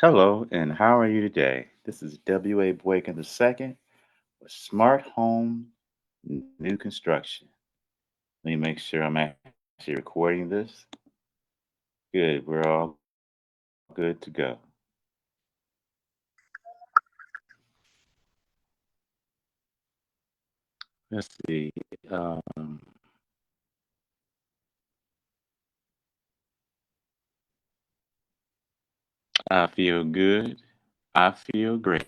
Hello, and how are you today? This is W.A. Boykin II with Smart Home New Construction. Let me make sure I'm actually recording this. Good, we're all good to go. Let's see. Um, I feel good. I feel great.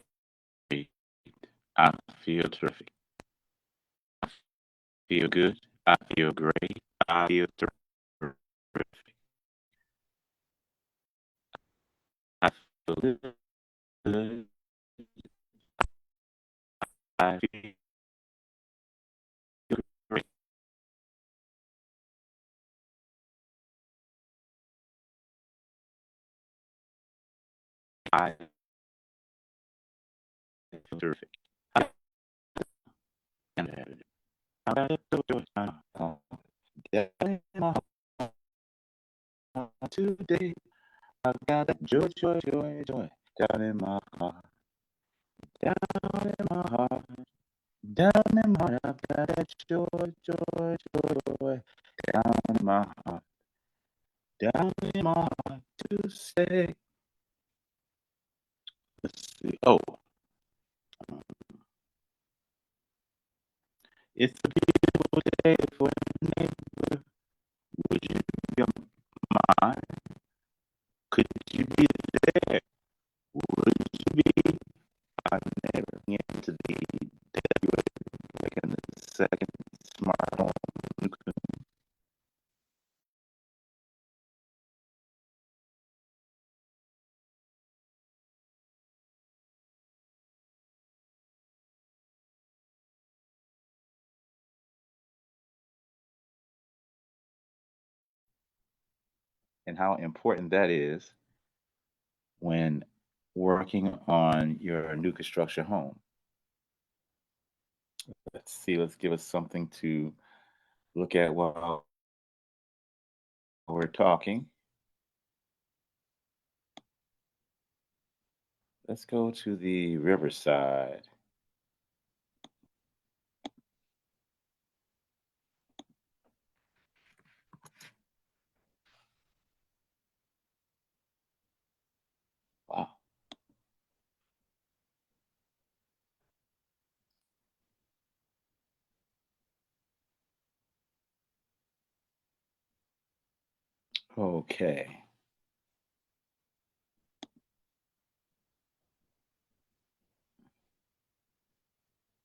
I feel terrific. Feel good. I feel great. I feel terrific. I feel good. I feel great. I feel terrific. I can have it. I got joy down in my heart today. I got that joy, joy, joy, joy down in my heart, down in my heart, down in my heart. I got that joy, joy, joy, joy down in my heart, down in my heart to say. Let's see. Oh, um, it's a beautiful day for a neighbor. Would you be mine? Could you be there? Would you be my neighbor? Into the like in the second smart home and how important that is when working on your new construction home. Let's see, let's give us something to look at while we're talking. Let's go to the riverside. Wow. Okay.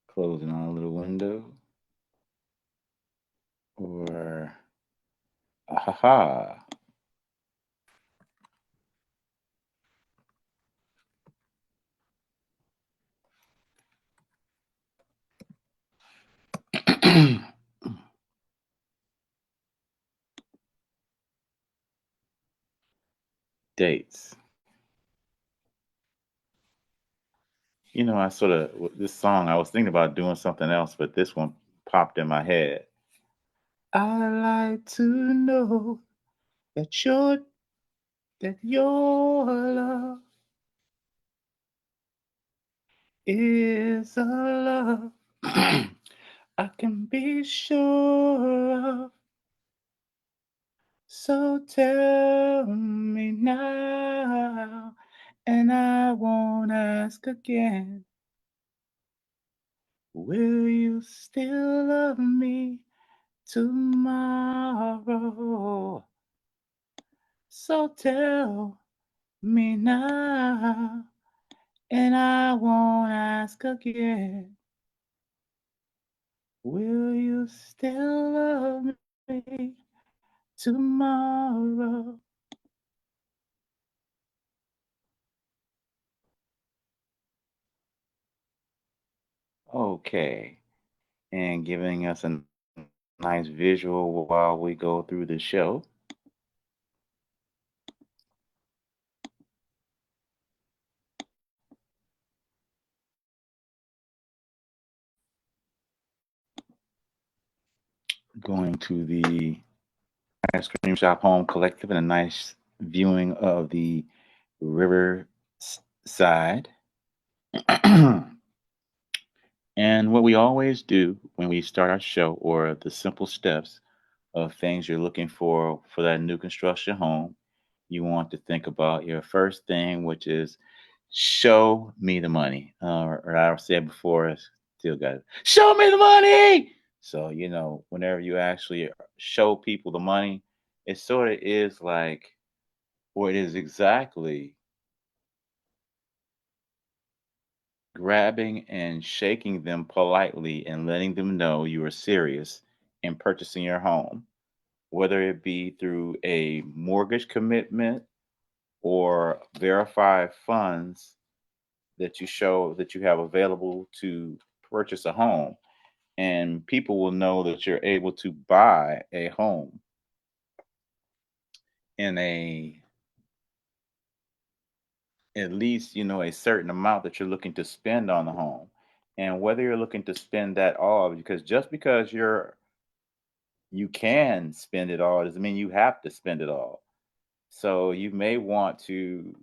Closing on a little window. Or, aha. Dates. I sort of, this song, I was thinking about doing something else, but this one popped in my head. I like to know that your love is a love I can be sure of. So tell me now, and I won't ask again. Will you still love me tomorrow? So tell me now, and I won't ask again. Will you still love me tomorrow? Okay. And giving us a nice visual while we go through the show. Going to the Ice Cream Shop Home Collective and a nice viewing of the river side. And what we always do when we start our show, or the simple steps of things you're looking for that new construction home, you want to think about your first thing, which is show me the money. Or I've said before, I still got it. Show me the money. So, whenever you actually show people the money, it sort of is like, or it is exactly grabbing and shaking them politely and letting them know you are serious in purchasing your home, whether it be through a mortgage commitment or verified funds that you show that you have available to purchase a home. And people will know that you're able to buy a home in a at least a certain amount that you're looking to spend on the home. And whether you're looking to spend that all, because just because you can spend it all doesn't mean you have to spend it all. So you may want to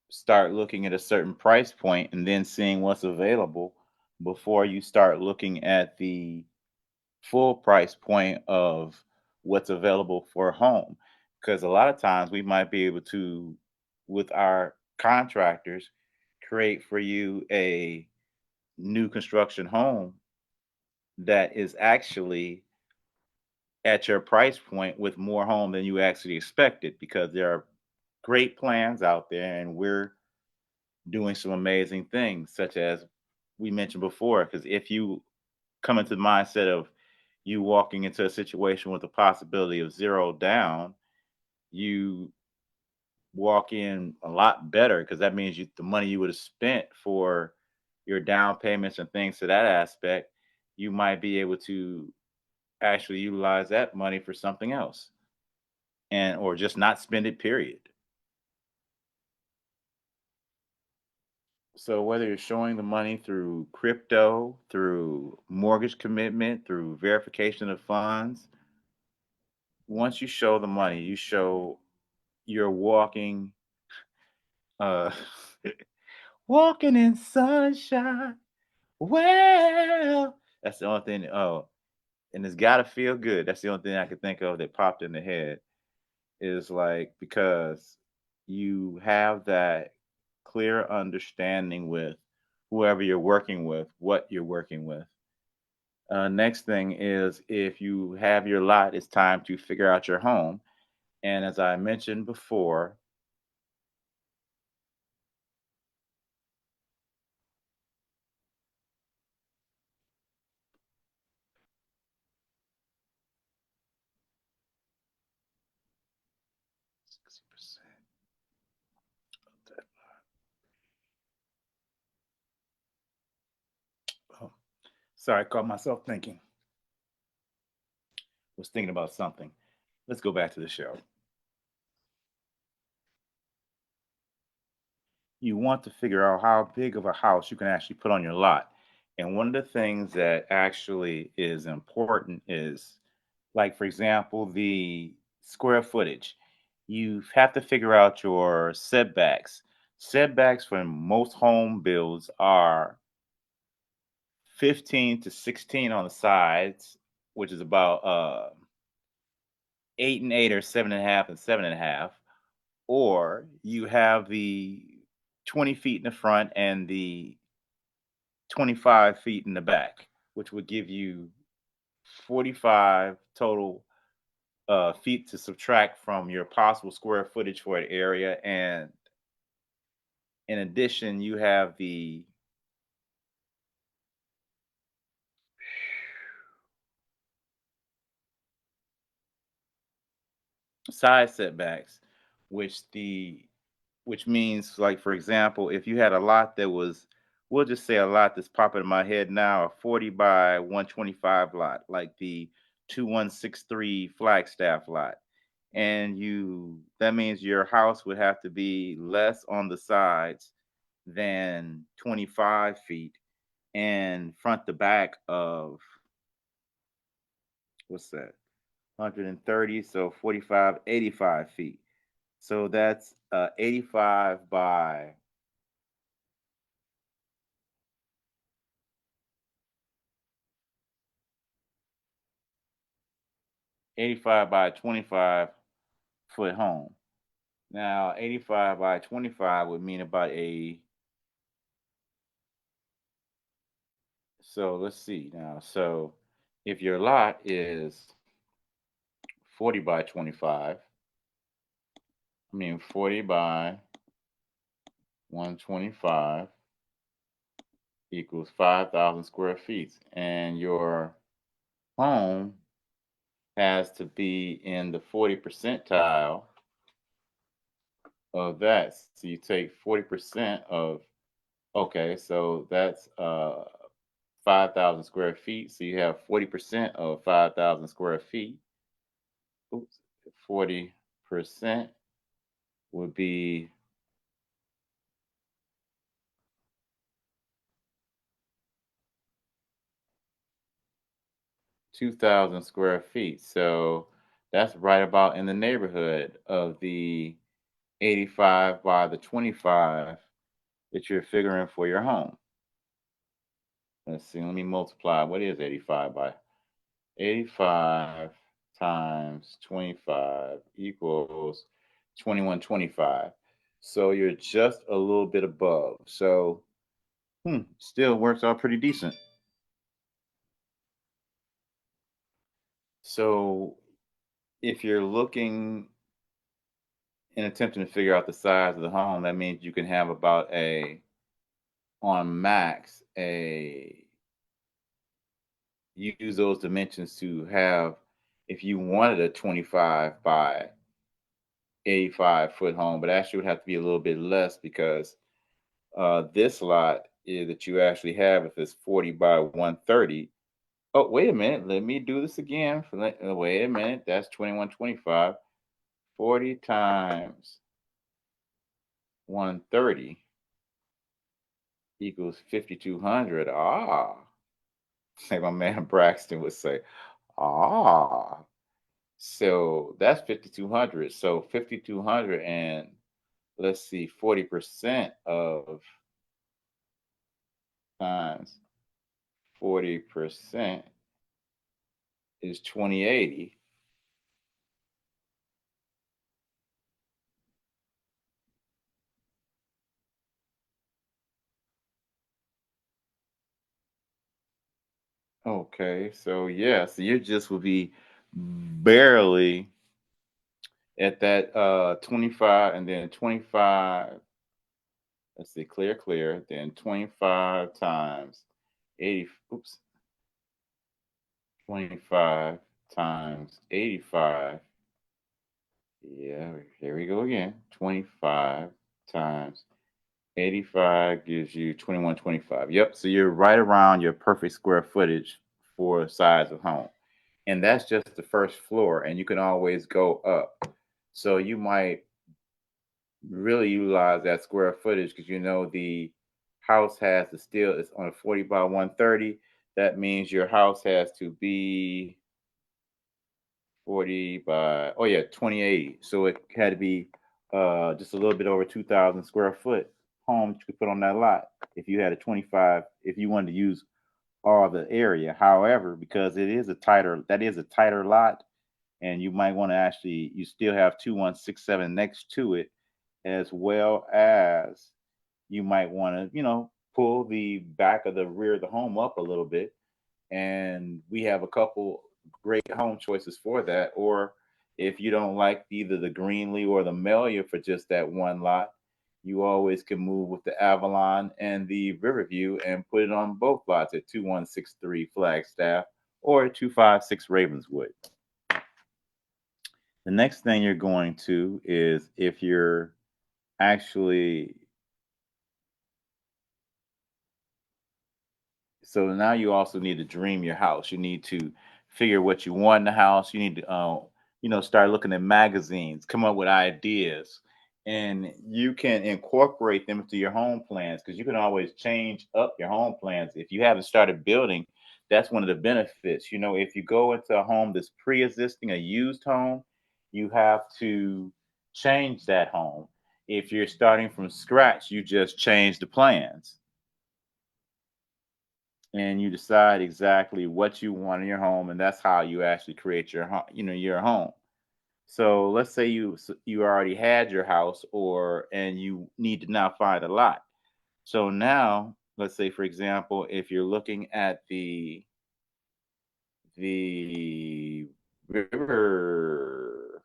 start looking at a certain price point and then seeing what's available before you start looking at the full price point of what's available for a home. Because a lot of times we might be able to, with our contractors, create for you a new construction home that is actually at your price point with more home than you actually expected, because there are great plans out there and we're doing some amazing things, such as we mentioned before. Because if you come into the mindset of you walking into a situation with the possibility of zero down, you walk in a lot better, because that means the money you would have spent for your down payments and things to that aspect, you might be able to actually utilize that money for something else, and or just not spend it, period. So whether you're showing the money through crypto, through mortgage commitment, through verification of funds, once you show the money, you show you're walking, uh, walking in sunshine. Well, that's the only thing. Oh, and it's got to feel good. That's the only thing I could think of that popped in the head, is like, because you have that clear understanding with whoever you're working with, what you're working with. Next thing is, if you have your lot, it's time to figure out your home. And as I mentioned before, 60% of that. Oh, sorry, I caught myself thinking. Was thinking about something. Let's go back to the show. You want to figure out how big of a house you can actually put on your lot. And one of the things that actually is important is, like, for example, the square footage. You have to figure out your setbacks. Setbacks for most home builds are 15 to 16 on the sides, which is about 8 and 8, or 7.5 and 7.5. Or you have the 20 feet in the front and the 25 feet in the back, which would give you 45 total feet to subtract from your possible square footage for an area. And in addition, you have the side setbacks, which the which means, like, for example, if you had a lot that was we'll just say a lot that's popping in my head now, a 40 by 125 lot, like the 2163 Flagstaff lot. And that means your house would have to be less on the sides than 25 feet and front to back of, what's that, 130, so 45, 85 feet. So that's 85 by 85 by 25-foot home. Now, 85 by 25 would mean about so let's see now. So if your lot is 40 by 25, 40 by 125 equals 5,000 square feet. And your home has to be in the 40 percentile of that. So you take 40% of, okay, so that's 5,000 square feet. So you have 40% of 5,000 square feet. Oops, 40% would be 2,000 square feet. So that's right about in the neighborhood of the 85 by the 25 that you're figuring for your home. Let's see, let me multiply. What is 85 by 85 times 25 equals 2125. So you're just a little bit above. So still works out pretty decent. So if you're looking and attempting to figure out the size of the home, that means you can have about on max, use those dimensions to have, if you wanted a 25 by 85-foot home, but actually would have to be a little bit less because this lot that you actually have, if it's 40 by 130. Oh, wait a minute. Let me do this again. Wait a minute. That's 2125. 40 times 130 equals 5,200. Ah, like my man Braxton would say, ah. So that's 5,200. So 5,200, and let's see, 40% of times 40% is 2080. Okay, so yeah, so you just will be barely at that 25, and then 25, let's see, clear, then 25 times 80, oops, 25 times 85. Yeah, here we go again. 25 times 85 gives you 2125. Yep, so you're right around your perfect square footage for size of home. And that's just the first floor, and you can always go up. So you might really utilize that square footage because the house has to still, it's on a 40 by 130. That means your house has to be 40 by, oh yeah, 2080. So it had to be just a little bit over 2,000 square foot home that you could put on that lot if you had a 25, if you wanted to use all the area. However, because that is a tighter lot, and you might want to actually, you still have 2167 next to it, as well as you might want to, pull the back of the rear of the home up a little bit. And we have a couple great home choices for that. Or if you don't like either the Greenlee or the Melia for just that one lot, you always can move with the Avalon and the Riverview and put it on both lots at 2163 Flagstaff or 256 Ravenswood. The next thing you're going to is, if you're actually So now you also need to dream your house. You need to figure what you want in the house. You need to, start looking at magazines, come up with ideas, and you can incorporate them into your home plans because you can always change up your home plans. If you haven't started building, that's one of the benefits. If you go into a home that's pre-existing, a used home, you have to change that home. If you're starting from scratch, you just change the plans and you decide exactly what you want in your home, and that's how you actually create your home, your home. So let's say you already had your house, or and you need to now find a lot. So now let's say, for example, if you're looking at the river,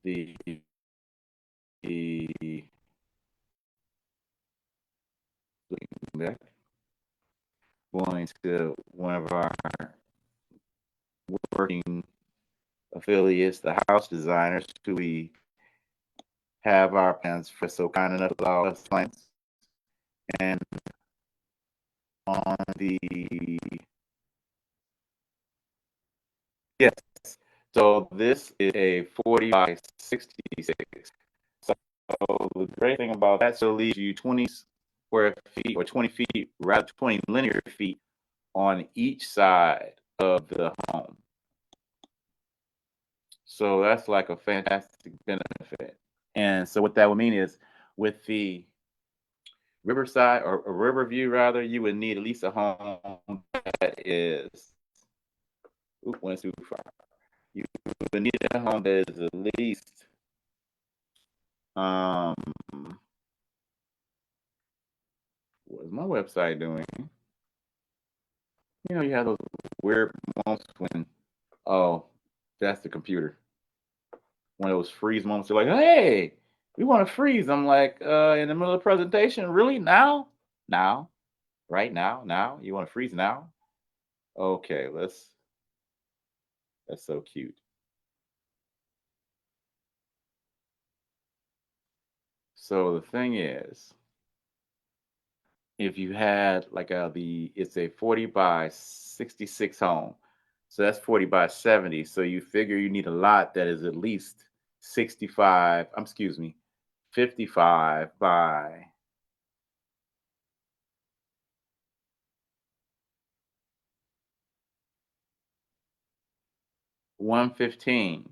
the the back, going to one of our working affiliates, the house designers, who we have our plans for, so kind enough to allow us plans. And on the yes, so this is a 40 by 66. So the great thing about that, so leaves you 20 square feet, or 20 feet, rather 20 linear feet on each side of the home. So that's like a fantastic benefit. And so what that would mean is, with the riverside, or a river view rather, you would need at least a home that is, went too far. You would need a home that is at least, um what's my website doing? You have those weird moments when, oh, that's the computer. One of those freeze moments. They're like, hey, we want to freeze. I'm like, in the middle of the presentation, really? Now, right now, you want to freeze now? Okay, that's so cute. So the thing is, if you had like it's a 40 by 66 home. So that's 40 by 70. So you figure you need a lot that is at least 65, excuse me, 55 by 115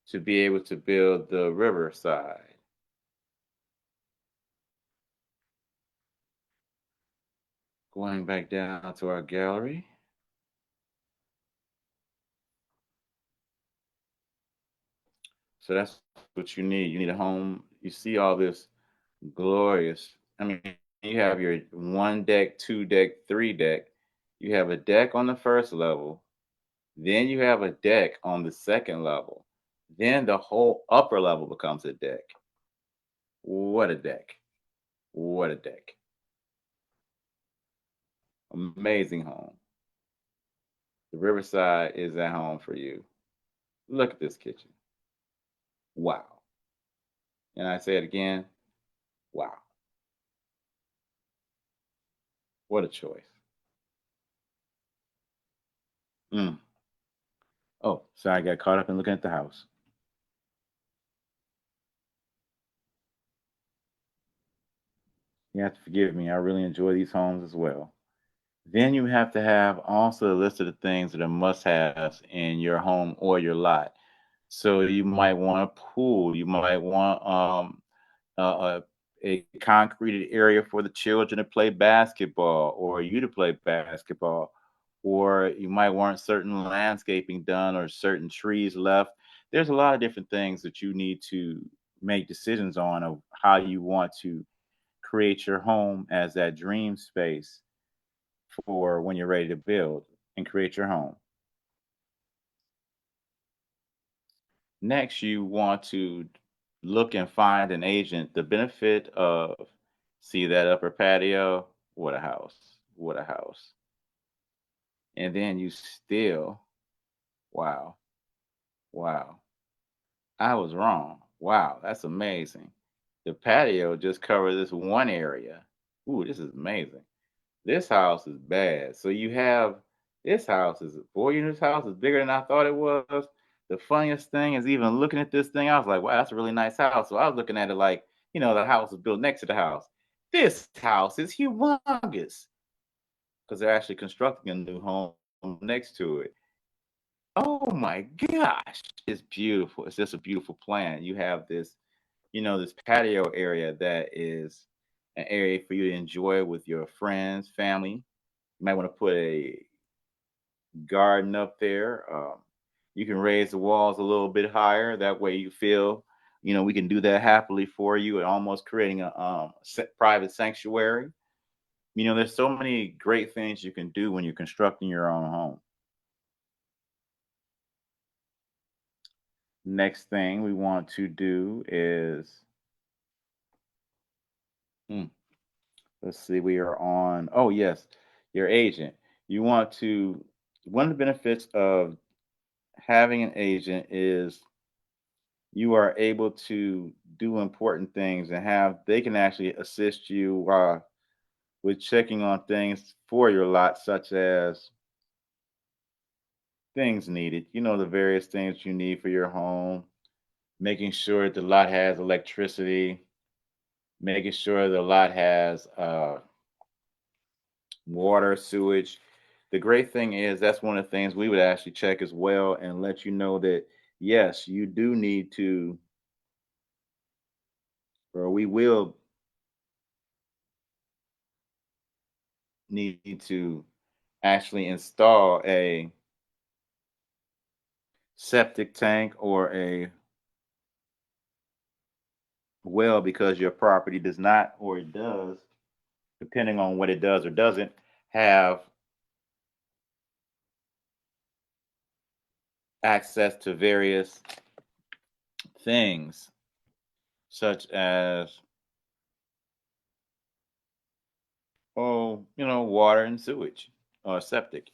to be able to build the riverside. Going back down to our gallery. So that's what you need. You need a home. You see all this glorious. I mean, you have your one deck, two deck, three deck. You have a deck on the first level. Then you have a deck on the second level. Then the whole upper level becomes a deck. What a deck. What a deck. Amazing home. The Riverside is at home for you. Look at this kitchen. Wow. And I say it again. Wow. What a choice. Mm. Oh, sorry, I got caught up in looking at the house. You have to forgive me. I really enjoy these homes as well. Then you have to have also a list of the things that are must-haves in your home or your lot. So you might want a pool. You might want a, a concreted area for the children to play basketball, or you to play basketball, or you might want certain landscaping done or certain trees left. There's a lot of different things that you need to make decisions on, of how you want to create your home as that dream space for when you're ready to build and create your home. Next, you want to look and find an agent. The benefit of, see that upper patio? What a house. What a house. And then you still, wow, wow. I was wrong. Wow, that's amazing. the patio just covers this one area. Ooh, this is amazing. This house is bad. So you have this house is a 4 units house is bigger than I thought it was. The funniest thing is even looking at this thing, I was like, wow, that's a really nice house. So I was looking at it like, the house was built next to the house. This house is humongous because they're actually constructing a new home next to it. Oh my gosh, it's beautiful. It's just a beautiful plan. You have this patio area that is an area for you to enjoy with your friends, family. You might want to put a garden up there. You can raise the walls a little bit higher. That way you feel, we can do that happily for you and almost creating a private sanctuary. There's so many great things you can do when you're constructing your own home. Next thing we want to do is, hmm, let's see, we are on, oh, yes, your agent. You want to, one of the benefits of having an agent is you are able to do important things and they can actually assist you with checking on things for your lot, such as things needed, the various things you need for your home, making sure the lot has electricity, making sure the lot has water, sewage. The great thing is that's one of the things we would actually check as well and let you know that yes, you do need to, or we will need to actually install a septic tank or a well because your property does not or it does, depending on what it does or doesn't, have access to various things such as water and sewage or septic.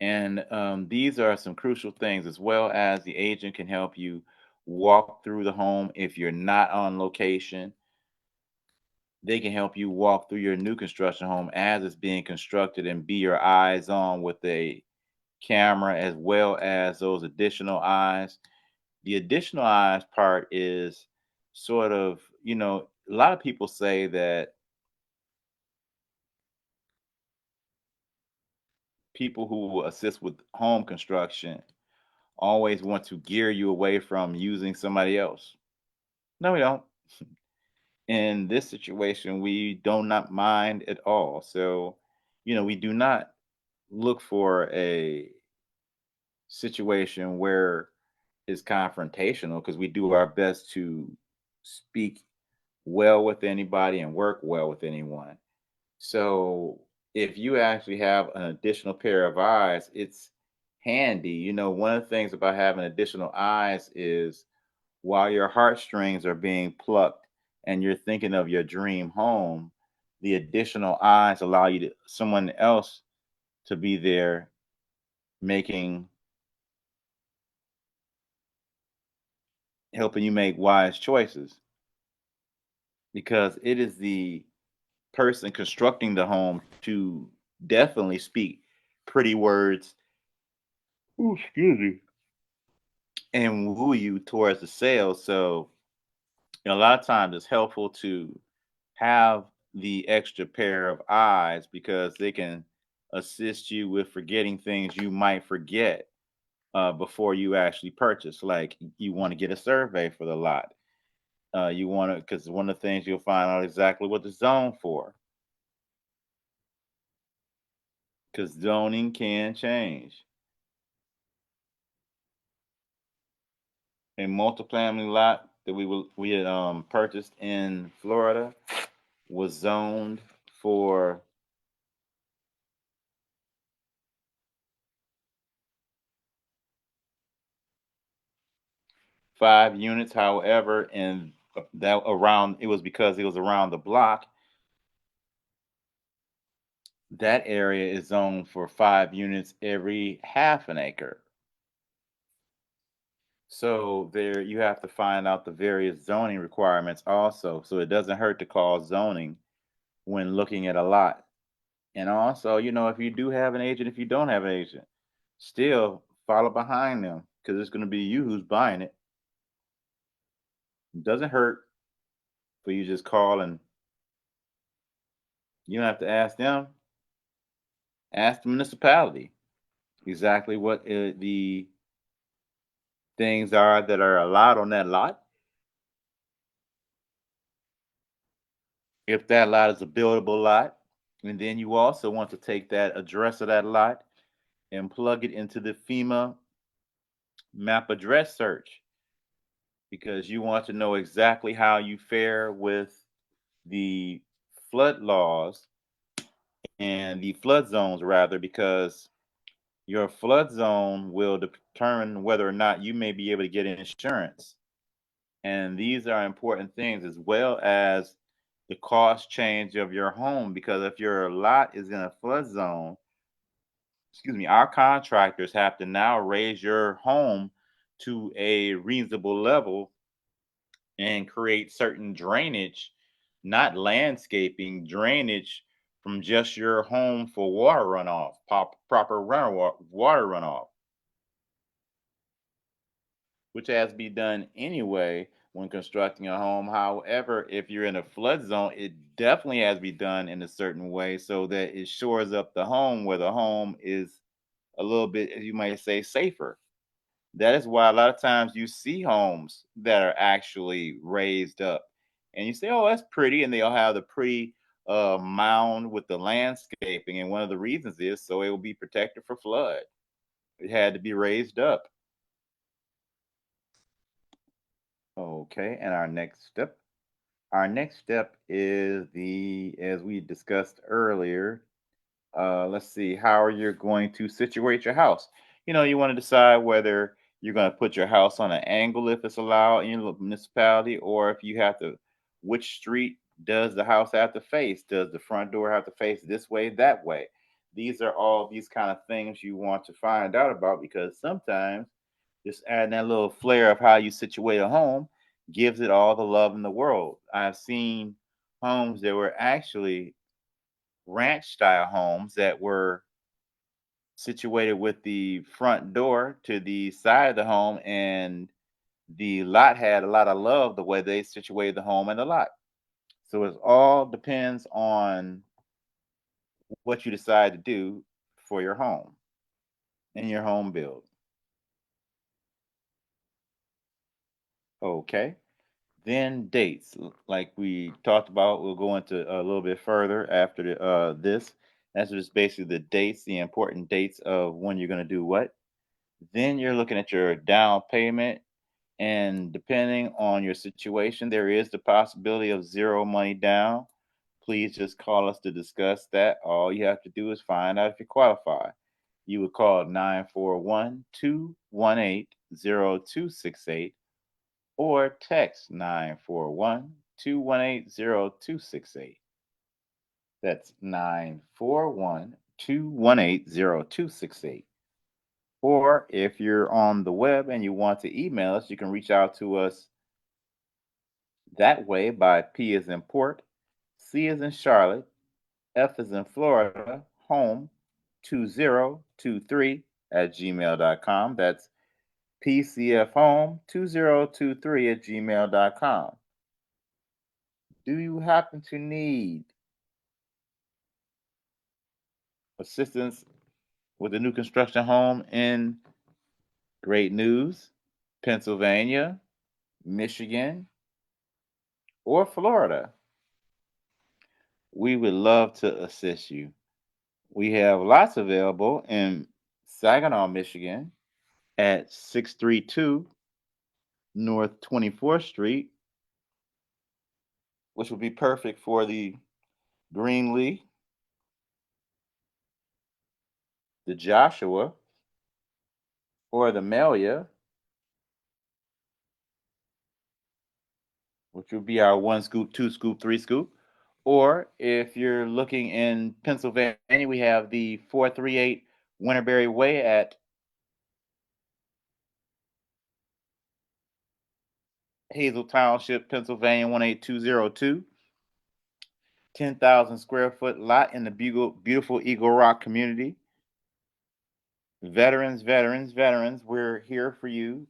And these are some crucial things, as well as the agent can help you walk through the home if you're not on location. They can help you walk through your new construction home as it's being constructed and be your eyes on with a camera as well as those additional eyes. The additional eyes part is sort of, a lot of people say that people who assist with home construction always want to gear you away from using somebody else. No, we don't. In this situation, we do not mind at all. So, we do not look for a situation where it's confrontational because we do our best to speak well with anybody and work well with anyone. So if you actually have an additional pair of eyes, it's handy. One of the things about having additional eyes is while your heartstrings are being plucked and you're thinking of your dream home, the additional eyes allow someone else to be there making helping you make wise choices because it is the person constructing the home to definitely speak pretty words. Ooh, excuse me. And woo you towards the sale. So a lot of times it's helpful to have the extra pair of eyes because they can assist you with forgetting things you might forget before you actually purchase. Like you want to get a survey for the lot. You want to, because one of the things you'll find out exactly what the zone for, because zoning can change. A multifamily lot that we had purchased in Florida was zoned for 5 units. However, and that around it was because it was around the block. That area is zoned for 5 units every half an acre. So there you have to find out the various zoning requirements also. So it doesn't hurt to call zoning when looking at a lot. And also, if you do have an agent, if you don't have an agent, still follow behind them because it's going to be you who's buying it. It doesn't hurt for you just call and you don't have to ask them. Ask the municipality exactly what the things are that are allowed on that lot. If that lot is a buildable lot, and then you also want to take that address of that lot and plug it into the FEMA map address search because you want to know exactly how you fare with the flood laws and the flood zones, rather, because your flood zone will determine whether or not you may be able to get insurance. And these are important things as well as the cost change of your home because if your lot is in a flood zone, excuse me, our contractors have to now raise your home to a reasonable level and create certain drainage, not landscaping, drainage from just your home for water runoff, proper water runoff, which has to be done anyway when constructing a home. However, if you're in a flood zone, it definitely has to be done in a certain way so that it shores up the home where the home is a little bit, as you might say, safer. That is why a lot of times you see homes that are actually raised up. And you say, oh, that's pretty. And they'll have the pretty mound with the landscaping. And one of the reasons is so it will be protected for flood. It had to be raised up. Okay. And our next step. Our next step is as we discussed earlier, let's see, how are you going to situate your house? You want to decide whether you're going to put your house on an angle if it's allowed in your municipality, or if you have to, which street does the house have to face? Does the front door have to face this way, that way? These are all these kind of things you want to find out about because sometimes just adding that little flair of how you situate a home gives it all the love in the world. I've seen homes that were actually ranch style homes that were situated with the front door to the side of the home and the lot had a lot of love the way they situated the home and the lot. So it all depends on what you decide to do for your home and your home build. Okay. Then dates, like we talked about, we'll go into a little bit further after this. That's just basically the dates, the important dates of when you're going to do what. Then you're looking at your down payment, and depending on your situation, there is the possibility of zero money down. Please just call us to discuss that. All you have to do is find out if you qualify. You would call 941-218-0268 or text 941-218-0268. That's 941-218-0268. Or if you're on the web and you want to email us, you can reach out to us that way by P as in port, C as in Charlotte, F as in Florida, home 2023 at gmail.com. That's PCF home 2023 at gmail.com. Do you happen to need assistance with a new construction home in Great News, Pennsylvania, Michigan, or Florida? We would love to assist you. We have lots available in Saginaw, Michigan at 632 North 24th Street, which would be perfect for the Greenlee, the Joshua, or the Melia, which would be our one scoop, two scoop, three scoop. Or if you're looking in Pennsylvania, we have the 438 Winterberry Way at Hazel Township, Pennsylvania 18202. 10,000 square foot lot in the beautiful Eagle Rock community. Veterans, veterans, veterans, we're here for you.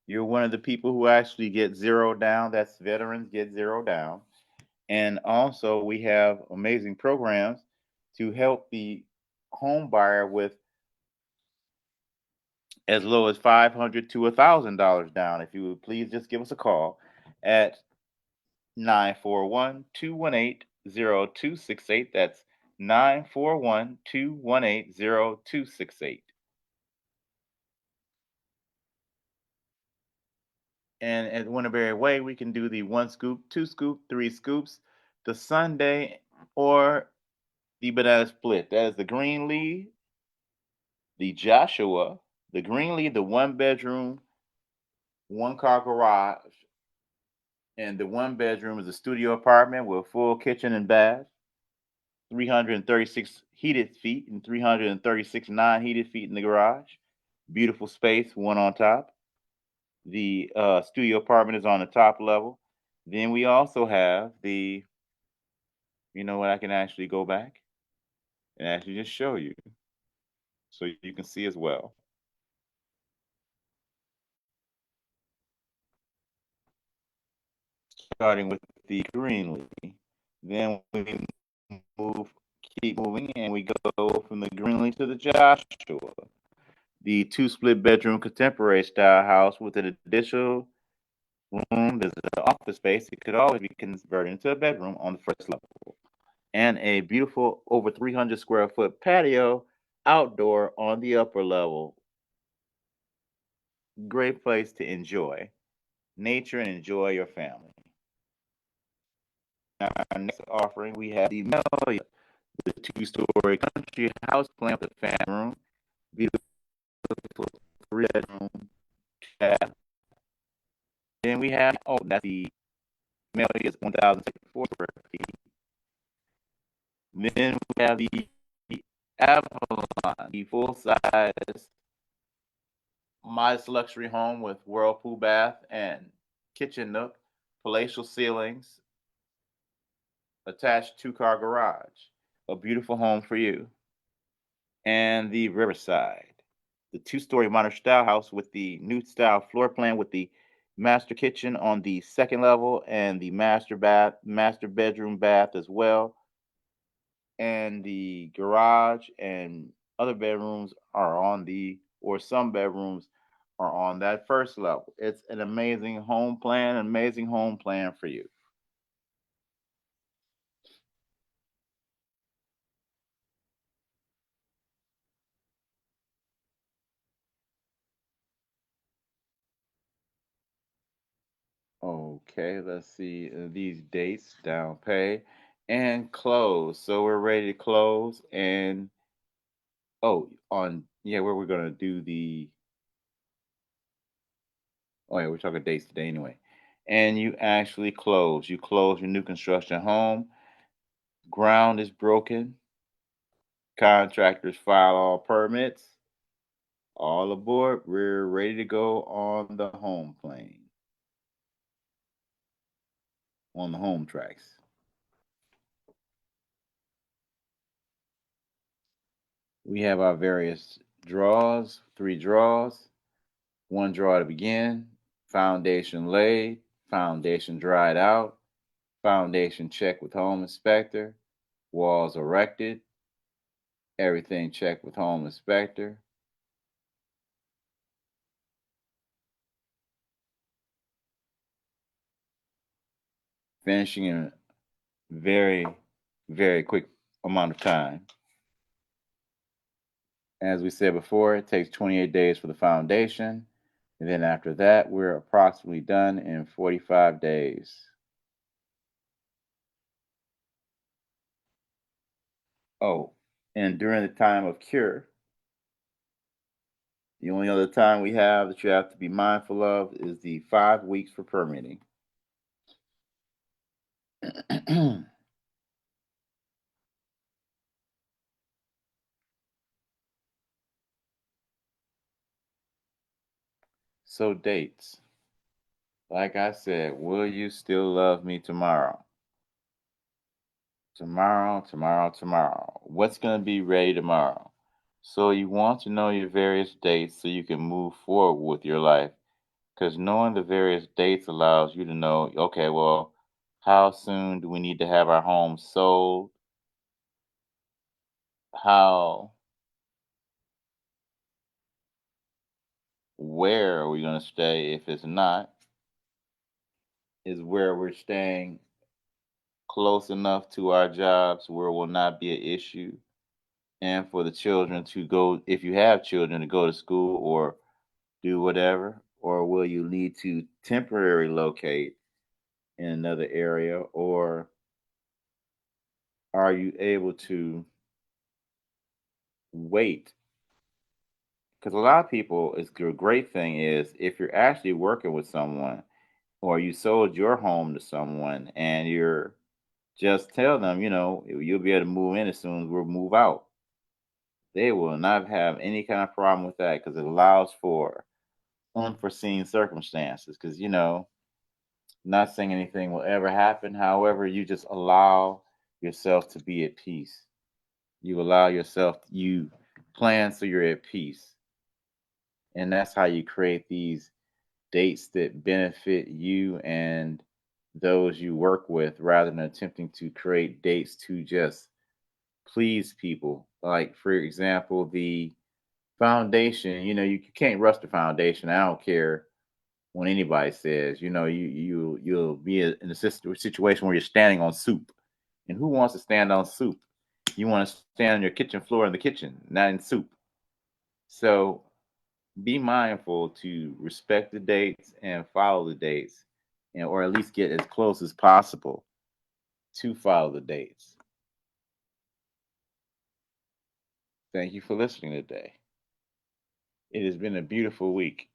You're one of the people who actually get zero down. That's veterans get zero down. And also, we have amazing programs to help the home buyer with as low as $500 to $1,000 down. If you would please just give us a call at 941-218-0268. That's 941-218-0268. And at Winterberry Way, we can do the one scoop, two scoop, three scoops, the Sunday, or the banana split. That is the Greenlee, the Joshua, the Greenlee, the one bedroom, one car garage, and the one bedroom is a studio apartment with a full kitchen and bath, 336 heated feet and 336 non-heated feet in the garage. Beautiful space, one on top. The studio apartment is on the top level. Then we also have the, you know what, I can actually go back and actually just show you so you can see as well. Starting with the Greenlee. Then we move, keep moving, and we go from the Greenlee to the Joshua. The two split bedroom contemporary style house with an additional room. There's an office space. It could always be converted into a bedroom on the first level. And a beautiful over 300 square foot patio outdoor on the upper level. Great place to enjoy nature and enjoy your family. Our next offering, we have the Melia, the two-story country house plan with a family room, beautiful three-bedroom bath. Then we have, oh, that's the Melia is 1,064 square feet. Then we have the Avalon, the full-size modest luxury home with whirlpool bath and kitchen nook, palatial ceilings, attached two-car garage. A beautiful home for you. And the Riverside, the two-story modern style house with the new style floor plan with the master kitchen on the second level and the master bedroom bath as well. And the garage and other bedrooms are on the, or some bedrooms are on that first level. It's an amazing home plan for you. Okay, let's see these dates, down pay, and close. So we're ready to close. And oh, on yeah, where we're gonna do the oh yeah, we're talking dates today anyway. And you actually close. You close your new construction home. Ground is broken. Contractors file all permits. All aboard. We're ready to go on the home plane, on the home tracks. We have our various draws, three draws. One draw to begin. Foundation laid. Foundation dried out. Foundation checked with home inspector. Walls erected. Everything checked with home inspector. Finishing in a very, very quick amount of time. As we said before, it takes 28 days for the foundation. And then after that, we're approximately done in 45 days. Oh, and during the time of cure, the only other time we have that you have to be mindful of is the 5 weeks for permitting. So dates. Like I said, will you still love me tomorrow? Tomorrow, tomorrow, tomorrow. What's going to be ready tomorrow? So you want to know your various dates so you can move forward with your life. Because knowing the various dates allows you to know, okay, well, how soon do we need to have our home sold? How, where are we going to stay if it's not? Is where we're staying close enough to our jobs where it will not be an issue? And for the children to go, if you have children, to go to school or do whatever? Or will you need to temporarily locate in another area? Or are you able to wait? Because a lot of people, it's the great thing is if you're actually working with someone or you sold your home to someone and you're just tell them, you'll be able to move in as soon as we move out. They will not have any kind of problem with that because it allows for unforeseen circumstances. Because, not saying anything will ever happen. However, you just allow yourself to be at peace. You allow yourself, you plan so you're at peace. And that's how you create these dates that benefit you and those you work with rather than attempting to create dates to just please people. Like, for example, the foundation, you can't rush the foundation. I don't care when anybody says, you'll be in a situation where you're standing on soup, and who wants to stand on soup? You want to stand on your kitchen floor in the kitchen, not in soup. So be mindful to respect the dates and follow the dates, and or at least get as close as possible to follow the dates. Thank you for listening today. It has been a beautiful week.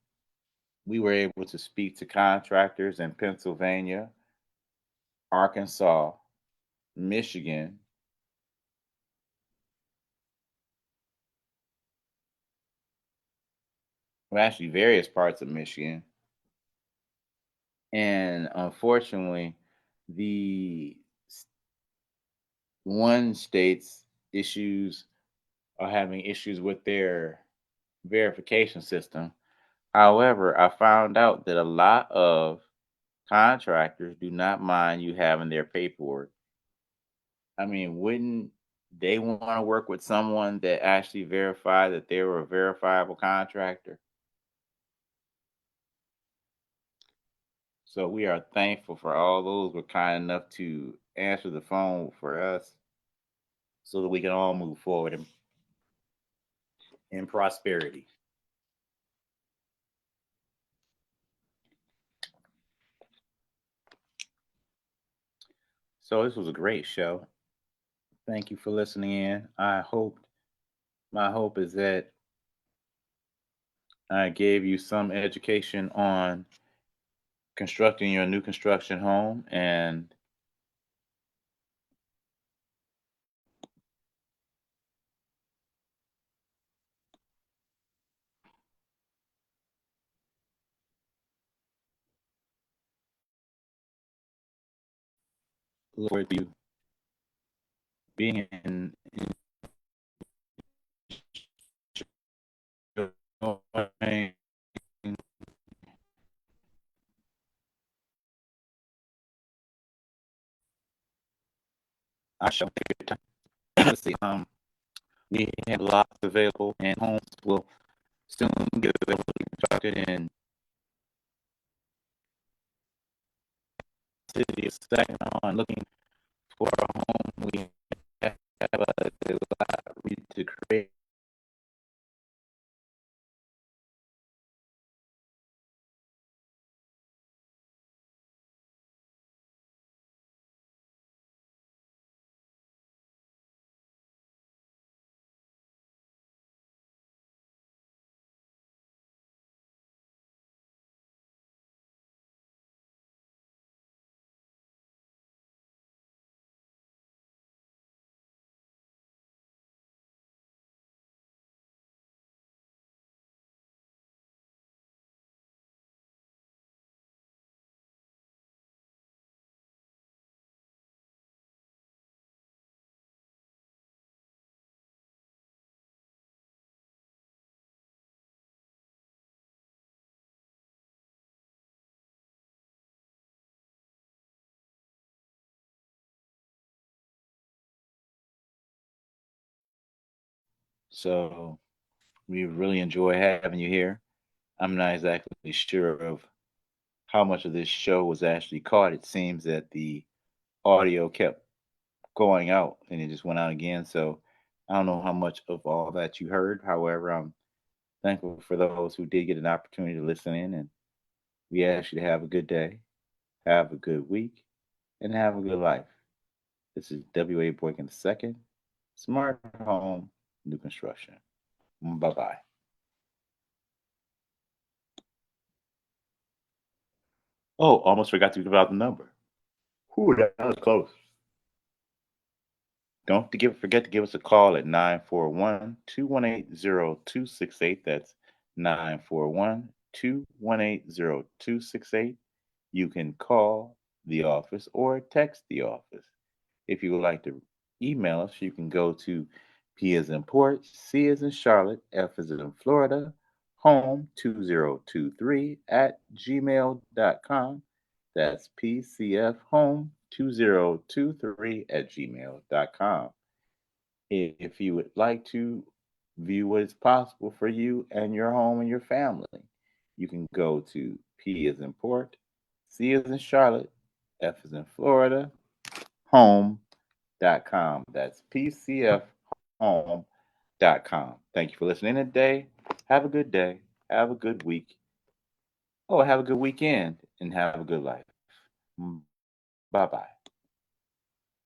We were able to speak to contractors in Pennsylvania, Arkansas, Michigan, well, actually, various parts of Michigan. And unfortunately, the one state's issues are having issues with their verification system. However, I found out that a lot of contractors do not mind you having their paperwork. I mean, wouldn't they want to work with someone that actually verified that they were a verifiable contractor? So we are thankful for all those who were kind enough to answer the phone for us so that we can all move forward in prosperity. So this was a great show. Thank you for listening in. My hope is that I gave you some education on constructing your new construction home and look forward to you being in I shall take your time. Let's see. We have lots available, and homes will soon be available to be constructed in the city of Saginaw. Looking for a home, we have a lot to create. So we really enjoy having you here. I'm not exactly sure of how much of this show was actually caught. It seems that the audio kept going out and it just went out again. So I don't know how much of all that you heard. However, I'm thankful for those who did get an opportunity to listen in. And we ask you to have a good day, have a good week, and have a good life. This is W.A. Boykin II, Smart Home New Construction. Bye bye. Oh, almost forgot to give out the number. Whew, that was close. Don't forget to give us a call at 941-218-0268. That's 941-218-0268. You can call the office or text the office. If you would like to email us, you can go to P as in Port, C as in Charlotte, F as in Florida, home 2023 at gmail.com. That's PCF Home 2023 at gmail.com. If you would like to view what is possible for you and your home and your family, you can go to P as in Port, C as in Charlotte, F as in Florida, home.com. That's PCFHome.com. Thank you for listening today. Have a good day. Have a good week. Oh, have a good weekend and have a good life. Bye bye.